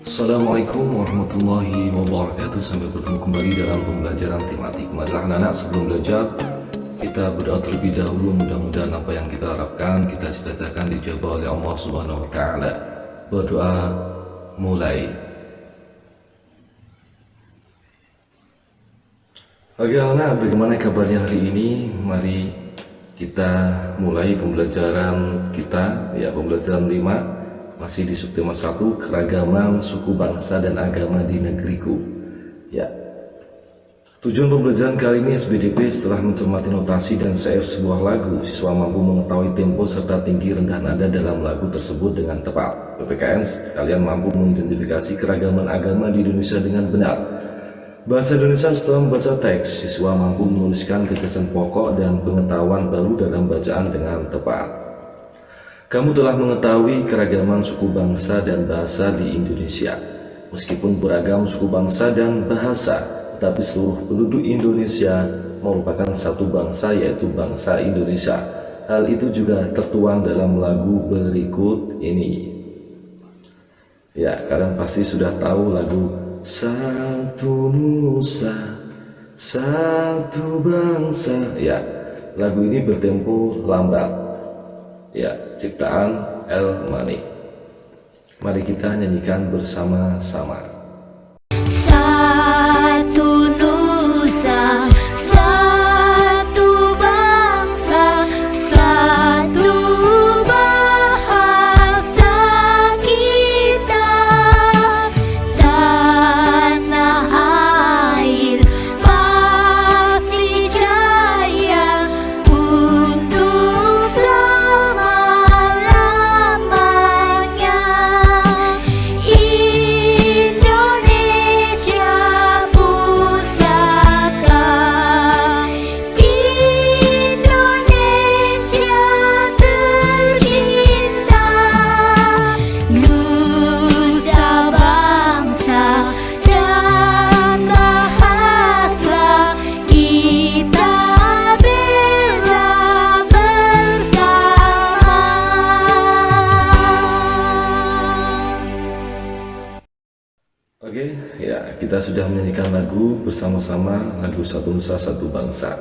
Assalamualaikum warahmatullahi wabarakatuh. Sampai bertemu kembali dalam pembelajaran tematik. Marilah anak-anak, sebelum belajar kita berdoa terlebih dahulu. Mudah-mudahan apa yang kita harapkan, kita cita-citakan dijawab oleh Allah Subhanahu wa Ta'ala. Berdoa mulai. Oke anak, bagaimana kabarnya hari ini? Mari kita mulai pembelajaran kita, ya, pembelajaran 5. Masih di subtema 1, keragaman suku bangsa dan agama di negeriku. Ya. Tujuan pembelajaran kali ini SBDP setelah mencermati notasi dan syair sebuah lagu, siswa mampu mengetahui tempo serta tinggi rendah nada dalam lagu tersebut dengan tepat. PPKN sekalian mampu mengidentifikasi keragaman agama di Indonesia dengan benar. Bahasa Indonesia setelah membaca teks, siswa mampu menuliskan gagasan pokok dan pengetahuan baru dalam bacaan dengan tepat. Kamu telah mengetahui keragaman suku bangsa dan bahasa di Indonesia. Meskipun beragam suku bangsa dan bahasa, tetapi seluruh penduduk Indonesia merupakan satu bangsa, yaitu bangsa Indonesia. Hal itu juga tertuang dalam lagu berikut ini. Ya, kalian pasti sudah tahu lagu Satu Nusa, Satu Bangsa. Ya, lagu ini bertempo lambat. Ya, ciptaan El Manik. Mari kita nyanyikan bersama-sama. Satu nusa, satu bangsa, satu bahasa kita. Tanah air pasti jaya untuk selama-lamanya. Indonesia pusaka, Indonesia tercinta, nusa bangsa dan bahasa kita bela bersama. Oke, ya, kita sudah menyanyikan lagu bersama-sama, lagu Satu Nusa Satu Bangsa.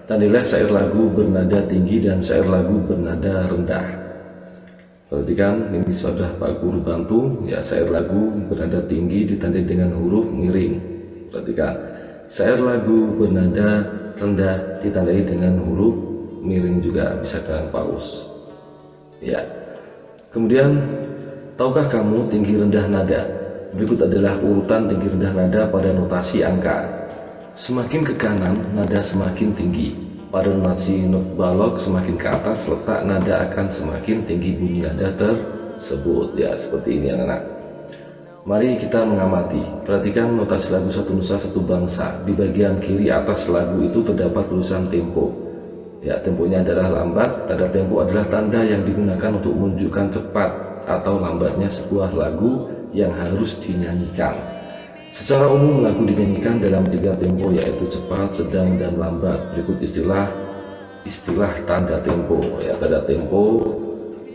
Tandailah syair lagu bernada tinggi dan syair lagu bernada rendah. Perhatikan, ini sudah Pak Guru bantu. Ya, syair lagu bernada tinggi ditandai dengan huruf miring. Perhatikan, syair lagu bernada rendah ditandai dengan huruf miring juga, bisa kalian paus. Ya. Kemudian, tahukah kamu tinggi rendah nada? Berikut adalah urutan tinggi rendah nada pada notasi angka. Semakin ke kanan, nada semakin tinggi. Pada notasi not balok, semakin ke atas letak nada akan semakin tinggi bunyi nada tersebut. Ya, seperti ini anak-anak. Mari kita mengamati. Perhatikan notasi lagu Satu Nusa Satu Bangsa. Di bagian kiri atas lagu itu terdapat tulisan tempo. Ya, temponya adalah lambat. Tanda tempo adalah tanda yang digunakan untuk menunjukkan cepat atau lambatnya sebuah lagu yang harus dinyanyikan. Secara umum lagu dinyanyikan dalam 3 tempo, yaitu cepat, sedang, dan lambat. Berikut istilah tanda tempo. Ya, tanda tempo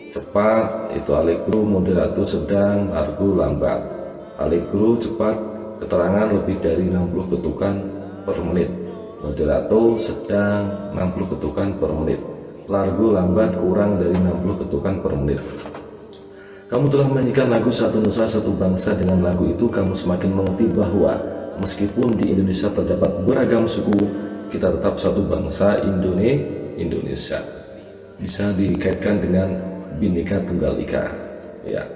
cepat itu allegro, moderato sedang, largo lambat. Allegro cepat, keterangan lebih dari 60 ketukan per menit. Moderato sedang, 60 ketukan per menit. Largo lambat, kurang dari 60 ketukan per menit. Kamu telah menyanyikan lagu Satu Nusa Satu Bangsa. Dengan lagu itu kamu semakin mengerti bahwa meskipun di Indonesia terdapat beragam suku, kita tetap satu bangsa, Indonesia. Bisa dikaitkan dengan Bhinneka Tunggal Ika. Ya.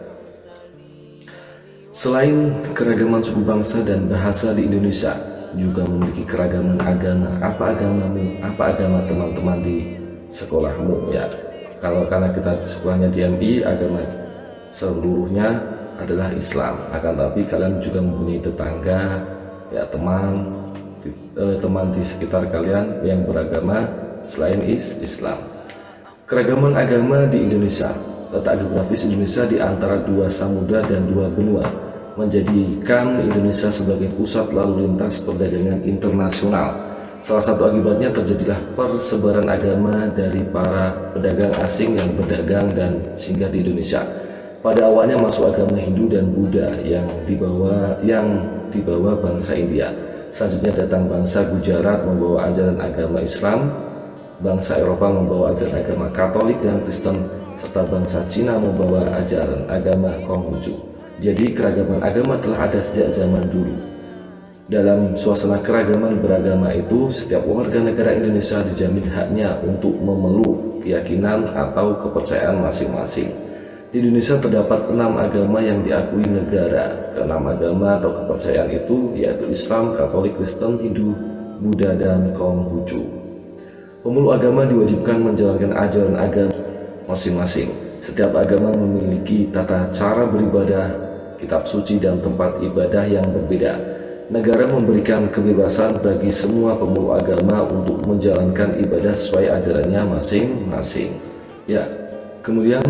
Selain keragaman suku bangsa dan bahasa di Indonesia, juga memiliki keragaman agama. Apa agamamu? Apa agama teman-teman di sekolahmu? Ya. Karena kita sekolahnya di MI, agama seluruhnya adalah Islam. Akan tapi kalian juga mempunyai tetangga, ya, teman di sekitar kalian yang beragama selain Islam. Keragaman agama di Indonesia. Letak geografis Indonesia di antara 2 samudra dan 2 benua menjadikan Indonesia sebagai pusat lalu lintas perdagangan internasional. Salah satu akibatnya terjadilah persebaran agama dari para pedagang asing yang berdagang dan singgah di Indonesia. Pada awalnya masuk agama Hindu dan Buddha yang dibawa bangsa India. Selanjutnya datang bangsa Gujarat membawa ajaran agama Islam, bangsa Eropa membawa ajaran agama Katolik dan Kristen, serta bangsa Cina membawa ajaran agama Konghucu. Jadi keragaman agama telah ada sejak zaman dulu. Dalam suasana keragaman beragama itu, setiap warga negara Indonesia dijamin haknya untuk memeluk keyakinan atau kepercayaan masing-masing. Di Indonesia terdapat 6 agama yang diakui negara. Ke-6 agama atau kepercayaan itu yaitu Islam, Katolik, Kristen, Hindu, Buddha, dan Konghucu. Pemeluk agama diwajibkan menjalankan ajaran agama masing-masing. Setiap agama memiliki tata cara beribadah, kitab suci, dan tempat ibadah yang berbeda. Negara memberikan kebebasan bagi semua pemeluk agama untuk menjalankan ibadah sesuai ajarannya masing-masing. Ya, kemudian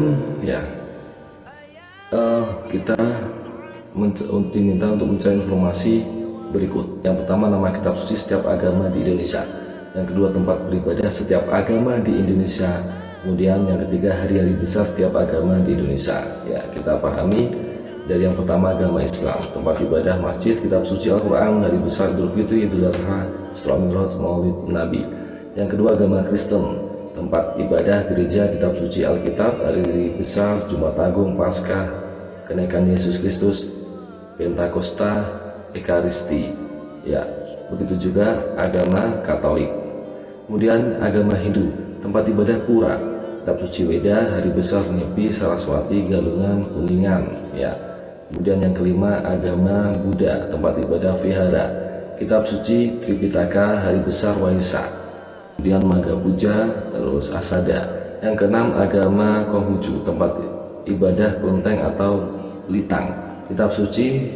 kita diminta untuk mencari informasi berikut. Yang pertama, nama kitab suci setiap agama di Indonesia. Yang kedua, tempat beribadah setiap agama di Indonesia. Kemudian yang ketiga, hari-hari besar setiap agama di Indonesia. Ya, kita pahami. Dari yang pertama, agama Islam, tempat ibadah masjid, kitab suci Al-Quran, hari besar Idul Fitri, Idul Adha, Isra Mi'raj, Maulid Nabi. Yang kedua, agama Kristen, tempat ibadah gereja, kitab suci Alkitab, hari besar Jumat Agung, Paskah, kenaikan Yesus Kristus, Pentakosta, Ekaristi. Ya, begitu juga agama Katolik. Kemudian agama Hindu, tempat ibadah pura, kitab suci Weda, hari besar Nyepi, Saraswati, Galungan, Kuningan. Ya. Kemudian yang kelima, agama Buddha, tempat ibadah vihara, kitab suci Tripitaka, hari besar Waisak. Kemudian Maga Puja, terus Asada. Yang keenam, agama Konghucu, tempat ibadah kelenteng atau litang, kitab suci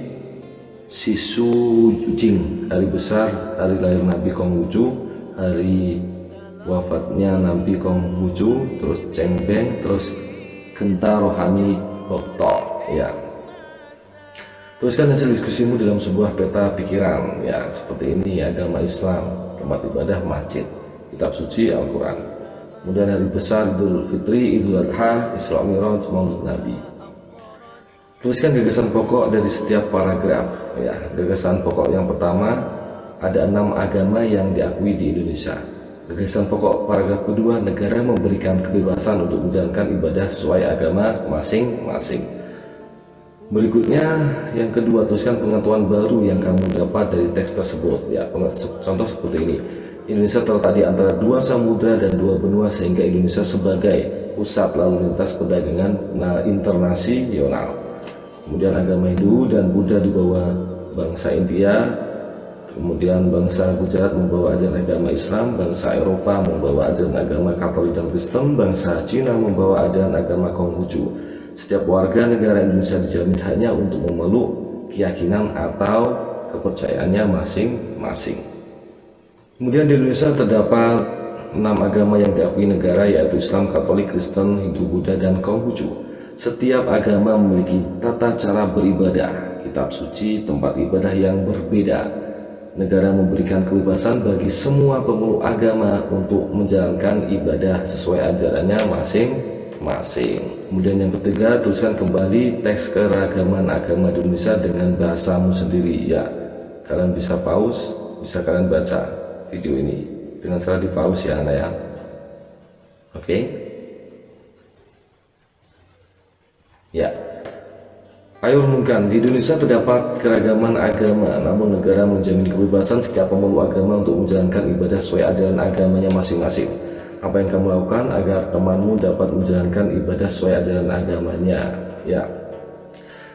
Sisujing, hari besar, hari lahir Nabi Konghucu, hari wafatnya Nabi Konghucu, terus Cengbeng, terus Genta Rohani Bokto. Ya, teruskan hasil diskusimu dalam sebuah peta pikiran. Ya, seperti ini: agama Islam, tempat ibadah masjid, kitab suci Al-Quran. Kemudian hari besar Idul Fitri, Idul Adha, Isra Mi'raj, Maulid Nabi. Tuliskan gagasan pokok dari setiap paragraf. Ya, gagasan pokok yang pertama, ada 6 agama yang diakui di Indonesia. Gagasan pokok paragraf kedua, negara memberikan kebebasan untuk menjalankan ibadah sesuai agama masing-masing. Berikutnya yang kedua, tuliskan pengetahuan baru yang kamu dapat dari teks tersebut. Ya, contoh seperti ini: Indonesia terletak di antara 2 samudra dan 2 benua, sehingga Indonesia sebagai pusat lalu lintas perdagangan internasional. Kemudian agama Hindu dan Buddha dibawa bangsa India. Kemudian bangsa Gujarat membawa ajaran agama Islam, bangsa Eropa membawa ajaran agama Katolik dan Kristen, bangsa Cina membawa ajaran agama Konghucu. Setiap warga negara Indonesia dijamin haknya untuk memeluk keyakinan atau kepercayaannya masing-masing. Kemudian di Indonesia terdapat 6 agama yang diakui negara, yaitu Islam, Katolik, Kristen, Hindu, Buddha, dan Konghucu. Setiap agama memiliki tata cara beribadah, kitab suci, tempat ibadah yang berbeda. Negara memberikan kebebasan bagi semua pemeluk agama untuk menjalankan ibadah sesuai ajarannya masing-masing. Kemudian yang ketiga, tuliskan kembali teks keragaman agama di Indonesia dengan bahasamu sendiri. Ya, kalian bisa pause, bisa kalian baca video ini dengan cara di pause ya anak ya. Oke. Ya. Ayo renungkan, di Indonesia terdapat keragaman agama, namun negara menjamin kebebasan setiap pemeluk agama untuk menjalankan ibadah sesuai ajaran agamanya masing-masing. Apa yang kamu lakukan agar temanmu dapat menjalankan ibadah sesuai ajaran agamanya? Ya,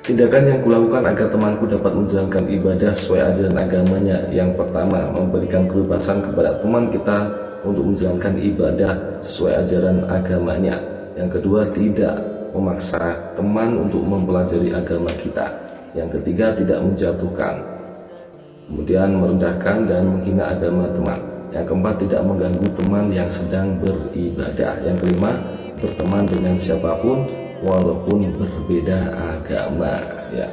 tindakan yang kulakukan agar temanku dapat menjalankan ibadah sesuai ajaran agamanya. Yang pertama, memberikan kebebasan kepada teman kita untuk menjalankan ibadah sesuai ajaran agamanya. Yang kedua, tidak memaksa teman untuk mempelajari agama kita. Yang ketiga, tidak menjatuhkan, kemudian merendahkan dan menghina agama teman. Yang keempat, tidak mengganggu teman yang sedang beribadah. Yang kelima, berteman dengan siapapun walaupun berbeda agama. Ya,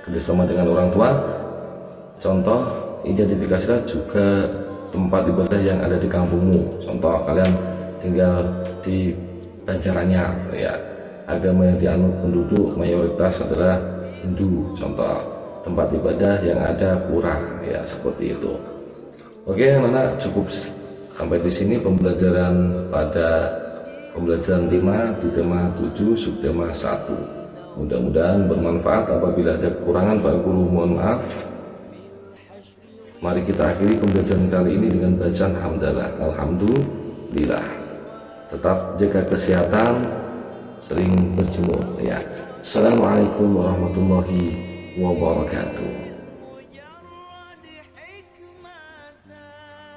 kerjasama dengan orang tua. Contoh, identifikasilah juga tempat ibadah yang ada di kampungmu. Contoh, kalian tinggal di Banjaranyar, ya, agama yang dianut penduduk mayoritas adalah Hindu, contoh tempat ibadah yang ada pura, ya seperti itu. Oke anak-anak, cukup sampai di sini pembelajaran pada pembelajaran 5 di tema 7 subtema 1. Mudah-mudahan bermanfaat. Apabila ada kekurangan Pak Guru mohon maaf. Mari kita akhiri pembelajaran kali ini dengan bacaan hamdalah. Alhamdulillah. Tetap jaga kesehatan, sering berjemur ya. Assalamualaikum warahmatullahi wabarakatuh.